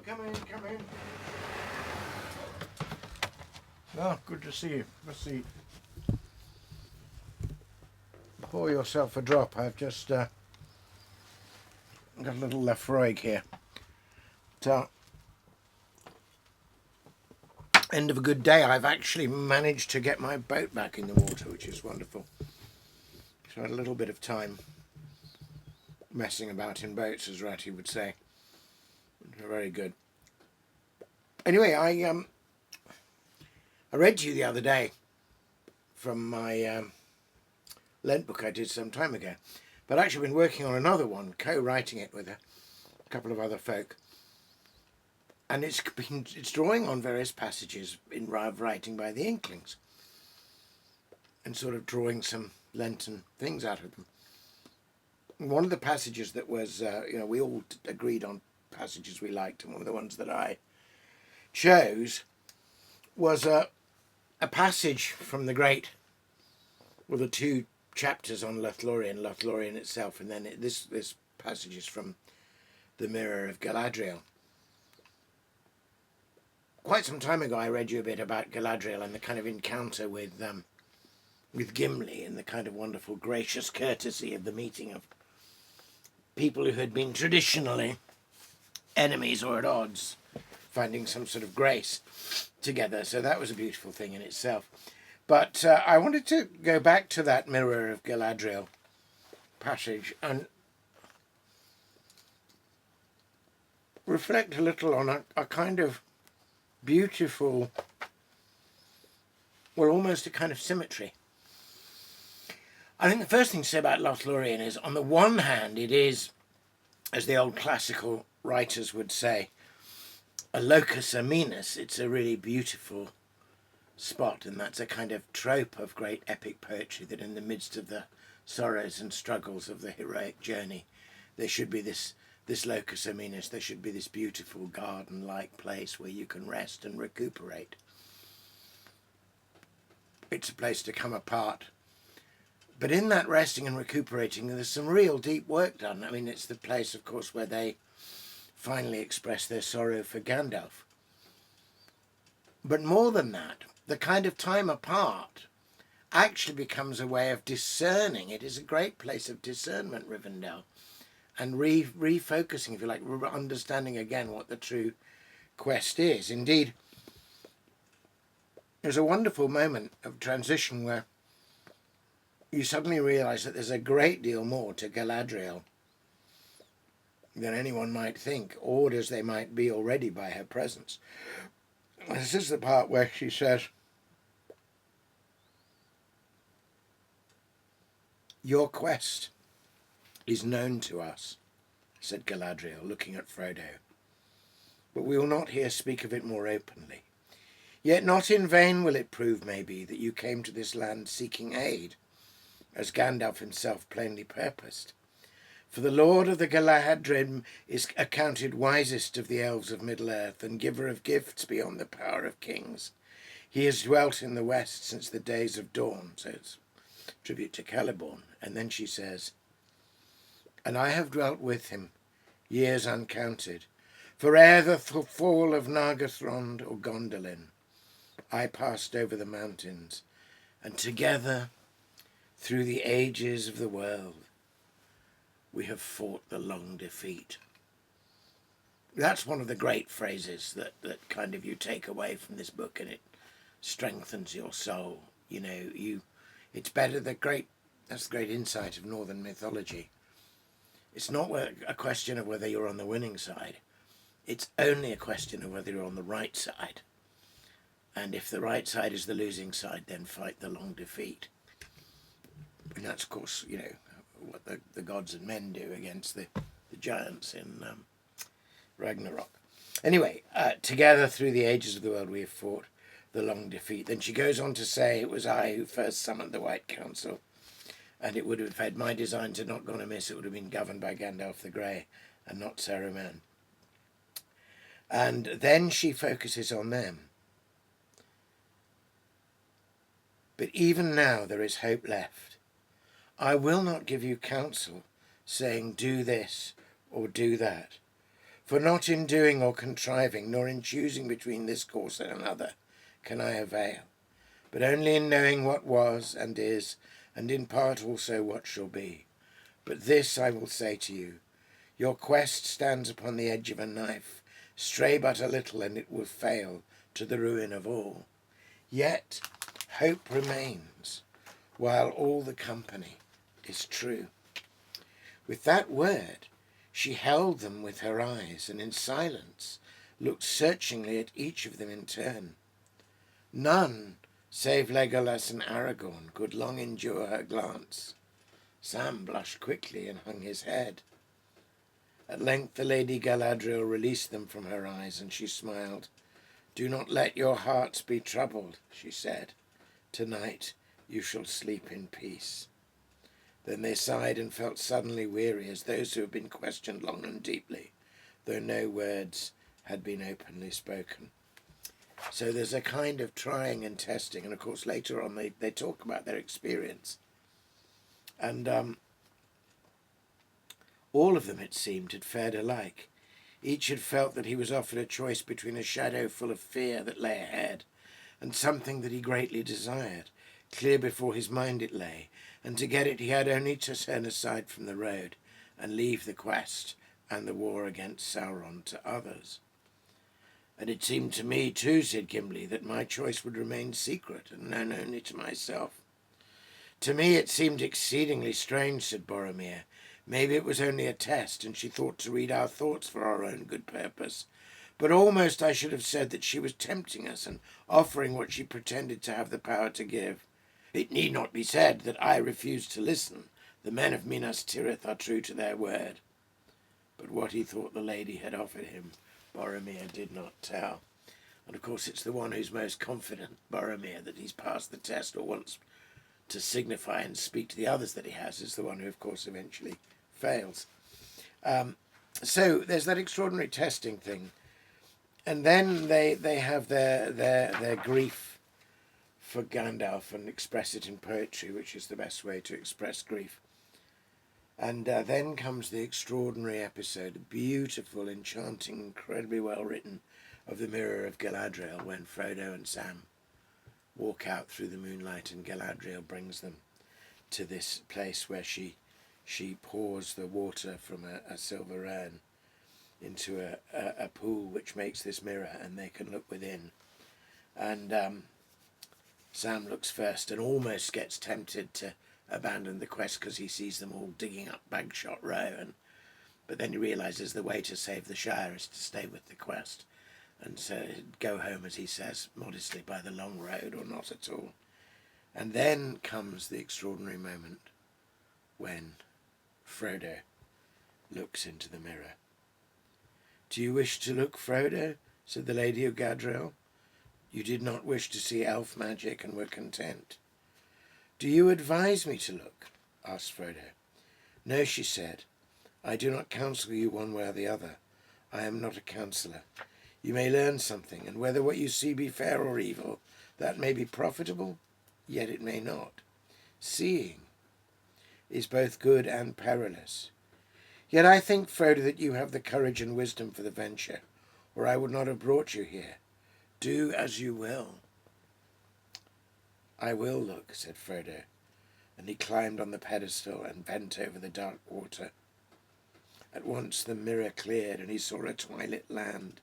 come in, come in. Oh, good to see you. Have a seat. Pour yourself a drop. I've just got a little Lothlórien here. So, end of a good day. I've actually managed to get my boat back in the water, which is wonderful. So I had a little bit of time messing about in boats, as Ratty would say. Very good. Anyway, I read to you the other day from my Lent book I did some time ago, but actually been working on another one, co-writing it with a couple of other folk, and it's drawing on various passages in writing by the Inklings, and sort of drawing some Lenten things out of them. One of the passages that was, we all agreed on passages we liked, and one of the ones that I chose was a passage from the the two chapters on Lothlórien itself, and then this passage is from the Mirror of Galadriel. Quite some time ago I read you a bit about Galadriel and the kind of encounter with Gimli, and the kind of wonderful gracious courtesy of the meeting of people who had been traditionally enemies or at odds, finding some sort of grace together. So that was a beautiful thing in itself. But I wanted to go back to that Mirror of Galadriel passage and reflect a little on a kind of beautiful, well, almost a kind of symmetry. I think the first thing to say about Lothlórien is, on the one hand, it is, as the old classical writers would say, a locus aminus. It's a really beautiful spot, and that's a kind of trope of great epic poetry, that in the midst of the sorrows and struggles of the heroic journey, there should be this locus aminus, there should be this beautiful garden-like place where you can rest and recuperate. It's a place to come apart. But in that resting and recuperating, there's some real deep work done. I mean, it's the place, of course, where they finally express their sorrow for Gandalf. But more than that, the kind of time apart actually becomes a way of discerning. It is a great place of discernment, Rivendell, and refocusing, if you like, understanding again what the true quest is. Indeed, there's a wonderful moment of transition where you suddenly realise that there's a great deal more to Galadriel than anyone might think, awed as they might be already by her presence. This is the part where she says, "Your quest is known to us," said Galadriel, looking at Frodo, "but we will not here speak of it more openly. Yet not in vain will it prove, maybe, that you came to this land seeking aid, as Gandalf himself plainly purposed. For the Lord of the Galadriel is accounted wisest of the elves of Middle-earth, and giver of gifts beyond the power of kings. He has dwelt in the west since the days of dawn," so it's tribute to Celeborn. And then she says, "And I have dwelt with him, years uncounted, for ere the fall of Nargothrond or Gondolin, I passed over the mountains, and together, through the ages of the world, we have fought the long defeat." That's one of the great phrases that kind of you take away from this book, and it strengthens your soul. It's better, that's the great insight of Northern mythology. It's not a question of whether you're on the winning side. It's only a question of whether you're on the right side. And if the right side is the losing side, then fight the long defeat. And that's, of course, what the gods and men do against the giants in Ragnarok. Anyway, together through the ages of the world we have fought the long defeat. Then she goes on to say, "It was I who first summoned the White Council, and it would have, had my designs had not gone amiss, it would have been governed by Gandalf the Grey and not Saruman." And then she focuses on them. "But even now there is hope left. I will not give you counsel, saying do this or do that, For not in doing or contriving, nor in choosing between this course and another, can I avail, but only in knowing what was and is, and in part also what shall be. But this I will say to you, your quest stands upon the edge of a knife. Stray but a little, and it will fail, to the ruin of all. Yet hope remains, while all the company is true. With that word, she held them with her eyes, and in silence looked searchingly at each of them in turn. None, save Legolas and Aragorn, could long endure her glance. Sam blushed quickly and hung his head. At length the Lady Galadriel released them from her eyes, and she smiled. "Do not let your hearts be troubled," she said. "Tonight you shall sleep in peace." Then they sighed and felt suddenly weary, as those who have been questioned long and deeply, though no words had been openly spoken. So there's a kind of trying and testing, and of course later on they talk about their experience. And all of them, it seemed, had fared alike. Each had felt that he was offered a choice between a shadow full of fear that lay ahead and something that he greatly desired. Clear before his mind it lay, and to get it he had only to turn aside from the road and leave the quest and the war against Sauron to others. "And it seemed to me too," said Gimli, "that my choice would remain secret and known only to myself." "To me it seemed exceedingly strange," said Boromir. "Maybe it was only a test, and she thought to read our thoughts for our own good purpose. But almost I should have said that she was tempting us and offering what she pretended to have the power to give. It need not be said that I refused to listen. The men of Minas Tirith are true to their word." But what he thought the lady had offered him, Boromir did not tell. And of course it's the one who's most confident, Boromir, that he's passed the test or wants to signify and speak to the others that he has, is the one who of course eventually fails. So there's that extraordinary testing thing. And then they have their grief for Gandalf and express it in poetry, which is the best way to express grief. And then comes the extraordinary episode, beautiful, enchanting, incredibly well written, of the Mirror of Galadriel, when Frodo and Sam walk out through the moonlight and Galadriel brings them to this place where she pours the water from a silver urn into a pool which makes this mirror, and they can look within. And Sam looks first and almost gets tempted to abandon the quest because he sees them all digging up Bagshot Row, but then he realises the way to save the Shire is to stay with the quest, and so go home, as he says modestly, by the long road or not at all. And then comes the extraordinary moment when Frodo looks into the mirror. "Do you wish to look, Frodo?" said the Lady of Galadriel. "You did not wish to see elf magic and were content." "Do you advise me to look?" asked Frodo. "No," she said. "I do not counsel you one way or the other. I am not a counsellor. You may learn something, and whether what you see be fair or evil, that may be profitable, yet it may not. Seeing is both good and perilous. Yet I think, Frodo, that you have the courage and wisdom for the venture, or I would not have brought you here. Do as you will." "I will look," said Frodo, and he climbed on the pedestal and bent over the dark water. At once the mirror cleared, and he saw a twilit land.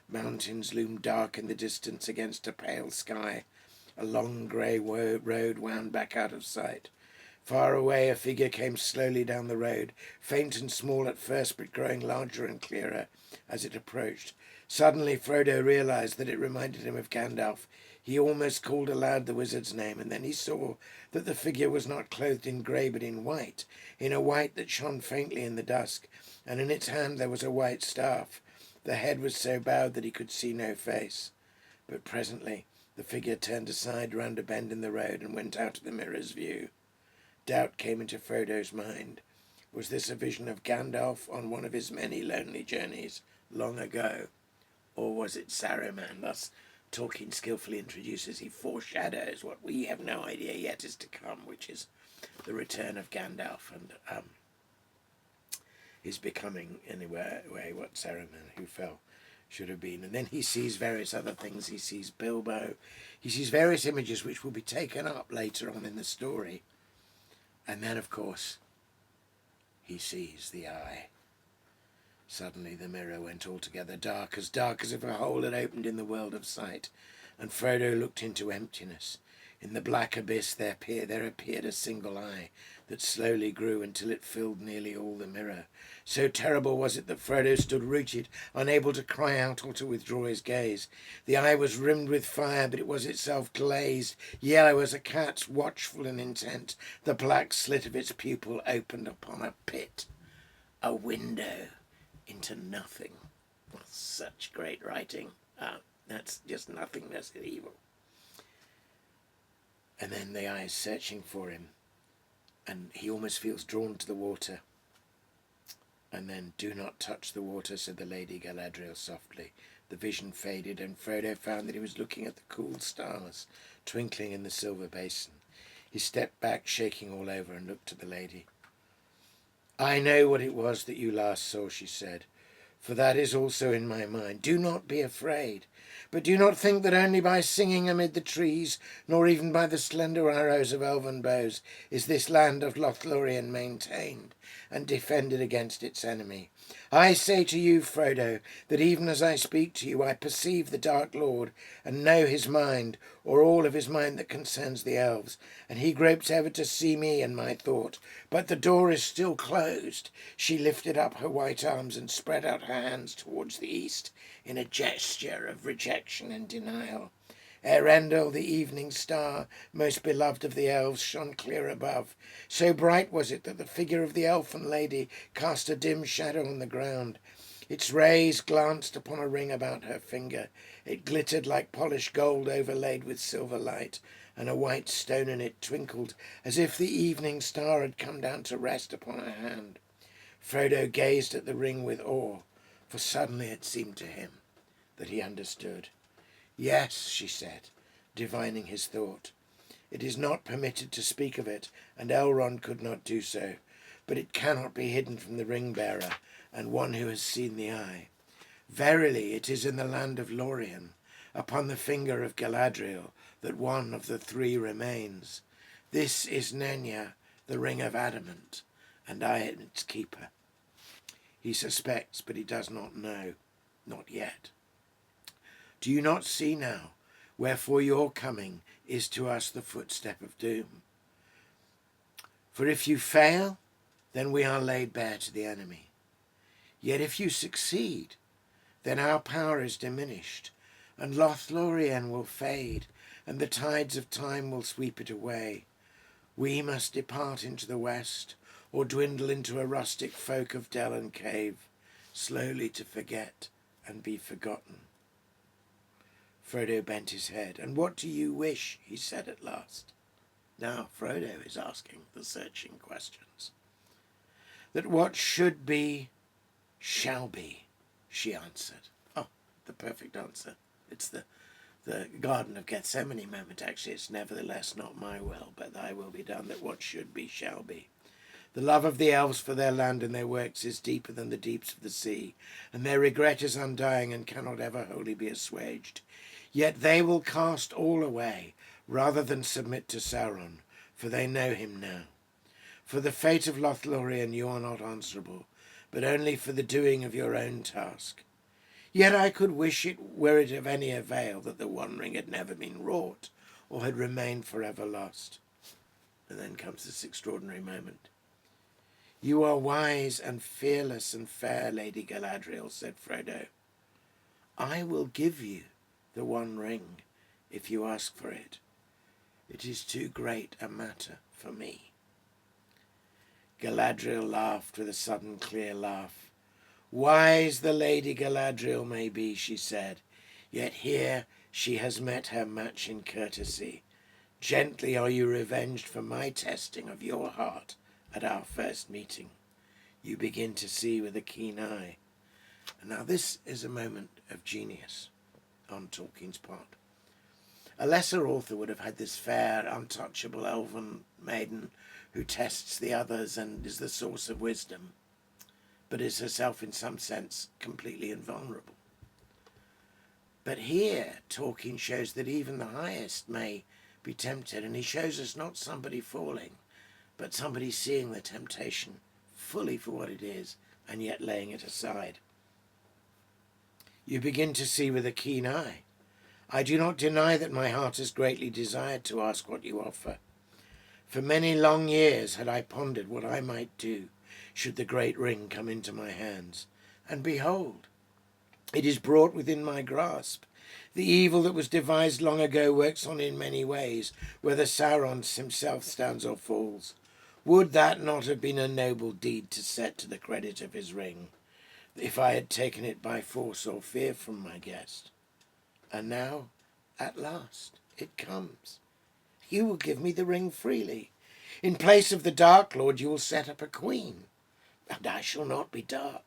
Mountains loomed dark in the distance against a pale sky. A long grey road wound back out of sight. Far away a figure came slowly down the road, faint and small at first, but growing larger and clearer as it approached. Suddenly Frodo realized that it reminded him of Gandalf. He almost called aloud the wizard's name, and then he saw that the figure was not clothed in grey but in a white that shone faintly in the dusk, and in its hand there was a white staff. The head was so bowed that he could see no face. But presently the figure turned aside round a bend in the road and went out of the mirror's view. Doubt came into Frodo's mind. Was this a vision of Gandalf on one of his many lonely journeys long ago? Or was it Saruman? Thus Tolkien skillfully introduces, he foreshadows what we have no idea yet is to come, which is the return of Gandalf. And is becoming, in a way, what Saruman, who fell, should have been. And then he sees various other things. He sees Bilbo. He sees various images which will be taken up later on in the story. And then, of course, he sees the eye. Suddenly the mirror went altogether dark as if a hole had opened in the world of sight, and Frodo looked into emptiness. In the black abyss there appeared a single eye that slowly grew until it filled nearly all the mirror. So terrible was it that Frodo stood rooted, unable to cry out or to withdraw his gaze. The eye was rimmed with fire, but it was itself glazed, yellow as a cat's, watchful and intent. The black slit of its pupil opened upon a pit, a window into nothing. Such great writing. That's just nothingness and evil. And then the eye is searching for him, and he almost feels drawn to the water. And then, "Do not touch the water," said the Lady Galadriel softly. The vision faded, and Frodo found that he was looking at the cool stars twinkling in the silver basin. He stepped back, shaking all over, and looked at the lady. "I know what it was that you last saw," she said, "for that is also in my mind. Do not be afraid. But do not think that only by singing amid the trees, nor even by the slender arrows of elven bows, is this land of Lothlórien maintained and defended against its enemy. I say to you, Frodo, that even as I speak to you, I perceive the Dark Lord and know his mind, or all of his mind that concerns the elves, and he gropes ever to see me and my thought. But the door is still closed." She lifted up her white arms and spread out her hands towards the east in a gesture of rejection and denial. Eärendil, the evening star, most beloved of the elves, shone clear above. So bright was it that the figure of the elfin lady cast a dim shadow on the ground. Its rays glanced upon a ring about her finger. It glittered like polished gold overlaid with silver light, and a white stone in it twinkled as if the evening star had come down to rest upon her hand. Frodo gazed at the ring with awe, for suddenly it seemed to him that he understood. "Yes," she said, divining his thought. "It is not permitted to speak of it, and Elrond could not do so, but it cannot be hidden from the ring-bearer and one who has seen the eye. Verily, it is in the land of Lórien, upon the finger of Galadriel, that one of the three remains. This is Nenya, the Ring of Adamant, and I am its keeper." He suspects, but he does not know. Not yet. "Do you not see now? Wherefore your coming is to us the footstep of doom. For if you fail, then we are laid bare to the enemy. Yet if you succeed, then our power is diminished, and Lothlórien will fade, and the tides of time will sweep it away. We must depart into the west, or dwindle into a rustic folk of dell and cave, slowly to forget and be forgotten." Frodo bent his head. "And what do you wish?" he said at last. Now Frodo is asking the searching questions. "That what should be, shall be," she answered. Oh, the perfect answer. It's the Garden of Gethsemane moment, actually. It's "Nevertheless, not my will, but thy will be done, that what should be, shall be. The love of the elves for their land and their works is deeper than the deeps of the sea, and their regret is undying and cannot ever wholly be assuaged. Yet they will cast all away, rather than submit to Sauron, for they know him now. For the fate of Lothlórien you are not answerable, but only for the doing of your own task. Yet I could wish it, were it of any avail, that the One Ring had never been wrought, or had remained forever lost." And then comes this extraordinary moment. "You are wise and fearless and fair, Lady Galadriel," said Frodo. "I will give you the One Ring if you ask for it. It is too great a matter for me." Galadriel laughed with a sudden clear laugh. "Wise the Lady Galadriel may be," she said, "yet here she has met her match in courtesy. Gently are you revenged for my testing of your heart at our first meeting. You begin to see with a keen eye." And now this is a moment of genius on Tolkien's part. A lesser author would have had this fair, untouchable elven maiden who tests the others and is the source of wisdom. but is herself in some sense completely invulnerable. But here Tolkien shows that even the highest may be tempted, and he shows us not somebody falling, but somebody seeing the temptation fully for what it is and yet laying it aside. You begin to see with a keen eye. I do not deny that my heart has greatly desired to ask what you offer. For many long years had I pondered what I might do should the great ring come into my hands. And behold, it is brought within my grasp. The evil that was devised long ago works on in many ways, whether Sauron himself stands or falls. Would that not have been a noble deed to set to the credit of his ring, if I had taken it by force or fear from my guest? And now, at last, it comes. You will give me the ring freely. In place of the Dark Lord you will set up a queen, and I shall not be dark,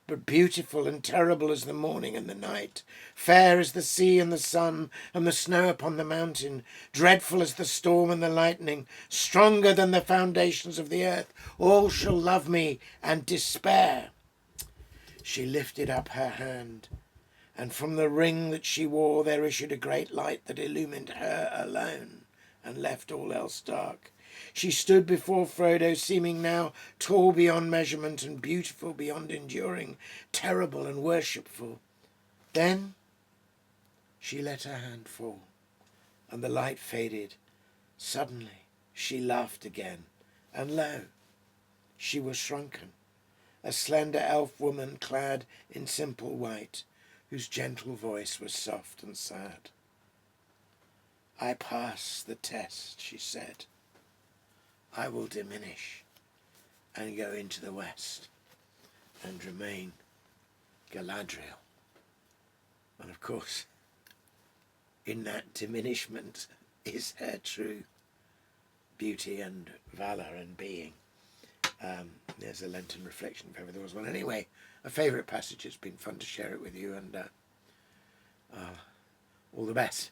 but beautiful and terrible as the morning and the night, fair as the sea and the sun and the snow upon the mountain, dreadful as the storm and the lightning, stronger than the foundations of the earth. All shall love me and despair. She lifted up her hand, and from the ring that she wore there issued a great light that illumined her alone and left all else dark. She stood before Frodo, seeming now tall beyond measurement and beautiful beyond enduring, terrible and worshipful. Then she let her hand fall, and the light faded. Suddenly she laughed again, and lo, she was shrunken, a slender elf woman clad in simple white, whose gentle voice was soft and sad. I pass the test, she said. I will diminish and go into the west and remain Galadriel. And of course, in that diminishment is her true beauty and valour and being. There's a Lenten reflection if ever there was one. Anyway, a favourite passage. It's been fun to share it with you, and all the best.